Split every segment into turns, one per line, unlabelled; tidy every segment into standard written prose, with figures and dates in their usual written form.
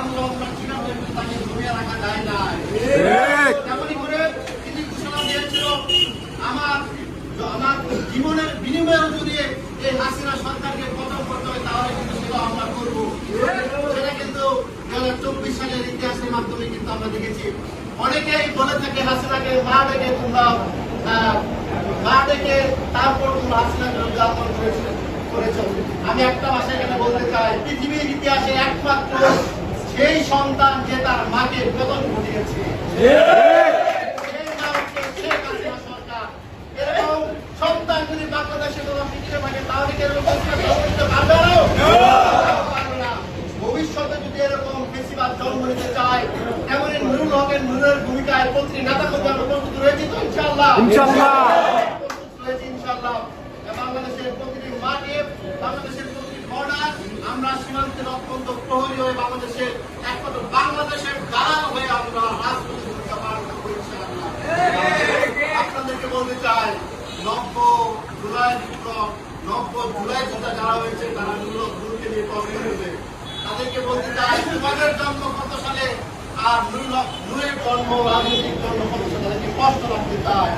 আমরা শিকার হয়ে তাকে ঘুমিয়ে রাখা যায় না। তেমনই করে তিনি ঘোষণা দিয়েছিল আমার জীবনের বিনিময়েও যদি এই হাসিনা সরকারকে পতন করতে হয় তাহলে কিন্তু সেটা আমরা করবো। সেটা কিন্তু 2024 সালের ইতিহাসের মাধ্যমে কিন্তু আমরা দেখেছি। অনেকেই বলে থাকে হাসিনাকে মা ডেকে তোমরা মা ডেকে তারপর তোমরা হাসিনার বিরুদ্ধে আন্দোলন করেছ। আমি একটা ভাষায় এখানে বলতে চাই, পৃথিবীর ইতিহাসে একমাত্র সেই সন্তান যে তার মাকে পতন ঘটিয়েছে এরকম সন্তান যদি বাংলাদেশে পৃথিবীতে থাকে তাহলে কি এরকম পারবে না। ভবিষ্যতে যদি এরকম বেশিরভাগ জন্ম নিতে চায় তেমনি নুরুল হকের নুরের ভূমিকায় প্রতিটি নেতা মধ্যে আমরা প্রস্তুত রয়েছি তো ইনশাআল্লাহ প্রস্তুত রয়েছি ইনশাআল্লাহ। বাংলাদেশের প্রতিটি মাঠে বাংলাদেশের প্রতিটি বর্ডার আমরা সীমান্তের অত্যন্ত প্রহরী হয়ে বাংলাদেশের একমাত্র বাংলাদেশের দালাল হয়ে আমরা রাজনৈতিক ভূমিকা পালন করবো ইনশাআল্লাহ। আপনাদেরকে বলতে চাই 90 জুলাই বিপ্লব 90 জুলাই যেটা যারা হয়েছে তারা গুরুকে নিয়ে প্রবলেম হয়েছে তাদেরকে বলতে চাই তোমাদের জন্ম কত সালে আর নূরের জন্ম রাজনৈতিক জন্ম কত সালে তাদেরকে কষ্ট রাখতে চায়।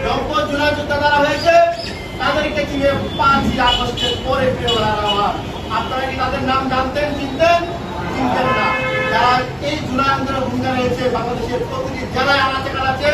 90 জুলাই যুদ্ধ যারা হয়েছে তাদেরকে চিনে 5ই আগস্টের পরে প্রিয় আমার আপনারা কি তাদের নাম জানতেন চিনতেন না। যারা এই জুলাই আন্দোলনের ভূমিকা রয়েছে বাংলাদেশের প্রতিটি জেলায় আনাচে কানাচে